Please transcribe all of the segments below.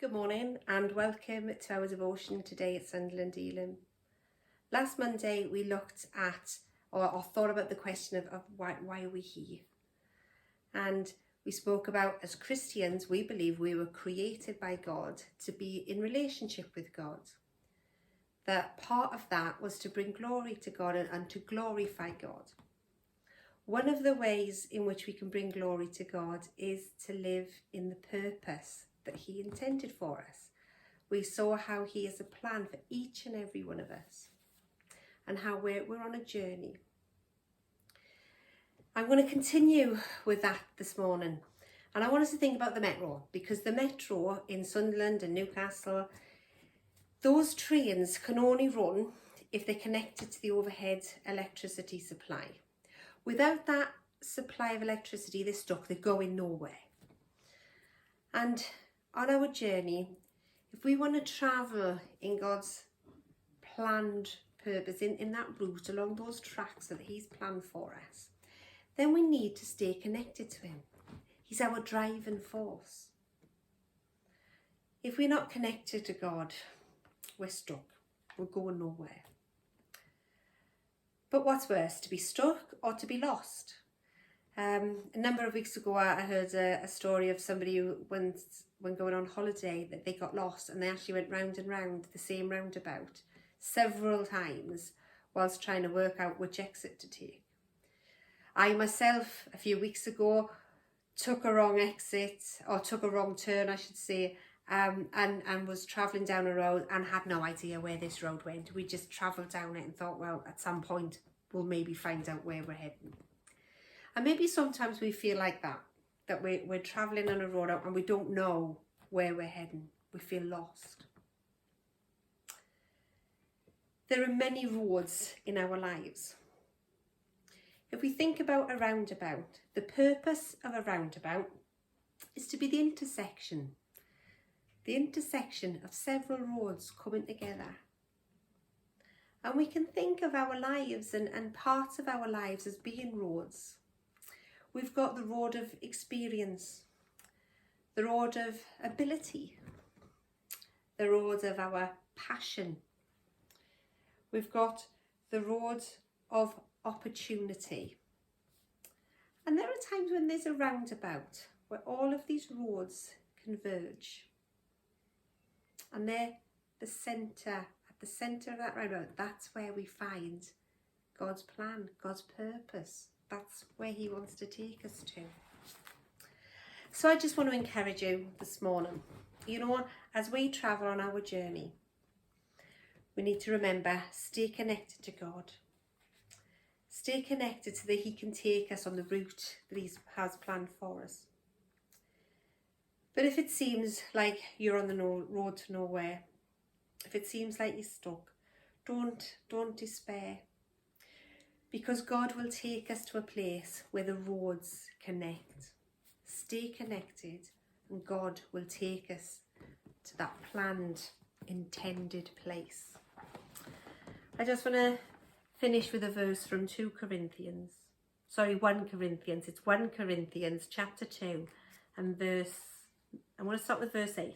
Good morning and welcome to our devotion today at Sunderland Elim. Last Monday we looked at or thought about the question of why are we here? And we spoke about, as Christians, we believe we were created by God to be in relationship with God. That part of that was to bring glory to God and to glorify God. One of the ways in which we can bring glory to God is to live in the purpose that he intended for us. We saw how he has a plan for each and every one of us and how we're on a journey. I'm going to continue with that this morning, and I want us to think about the metro, because the metro in Sunderland and Newcastle, those trains can only run if they're connected to the overhead electricity supply. Without that supply of electricity, they're stuck, they're going nowhere. And on our journey, if we want to travel in God's planned purpose, in that route, along those tracks that he's planned for us, then we need to stay connected to him. He's our driving force. If we're not connected to God, we're stuck. We're going nowhere. But what's worse, to be stuck or to be lost? A number of weeks ago, I heard a story of somebody who, when going on holiday, that they got lost and they actually went round and round the same roundabout several times whilst trying to work out which exit to take. I myself, a few weeks ago, took a wrong exit, or took a wrong turn, I should say, and was travelling down a road and had no idea where this road went. We just travelled down it and thought, well, at some point we'll maybe find out where we're heading. And maybe sometimes we feel like that we're travelling on a road and we don't know where we're heading. We feel lost. There are many roads in our lives. If we think about a roundabout, the purpose of a roundabout is to be the intersection of several roads coming together. And we can think of our lives and parts of our lives as being roads. We've got the road of experience, the road of ability, the road of our passion. We've got the road of opportunity. And there are times when there's a roundabout where all of these roads converge. And they're the centre, at the centre of that roundabout, that's where we find God's plan, God's purpose. That's where he wants to take us to. So I just want to encourage you this morning, as we travel on our journey, we need to remember, stay connected to God. Stay connected so that he can take us on the route that he has planned for us. But if it seems like you're on the road to nowhere, if it seems like you're stuck, don't despair. Because God will take us to a place where the roads connect. Stay connected and God will take us to that planned, intended place. I just want to finish with a verse from 1 Corinthians. It's 1 Corinthians chapter 2 and I want to start with verse 8.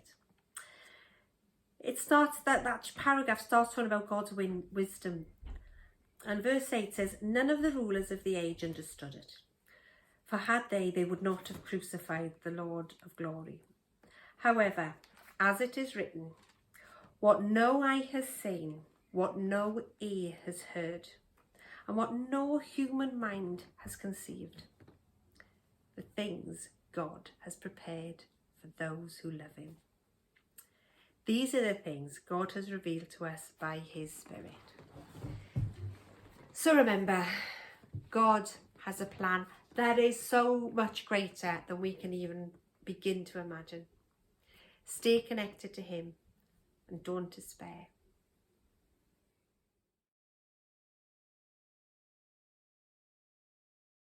It starts, that paragraph starts talking about God's wisdom. And verse 8 says, none of the rulers of the age understood it. For had they would not have crucified the Lord of glory. However, as it is written, what no eye has seen, what no ear has heard, and what no human mind has conceived, the things God has prepared for those who love him. These are the things God has revealed to us by his Spirit. So remember, God has a plan that is so much greater than we can even begin to imagine. Stay connected to him and don't despair.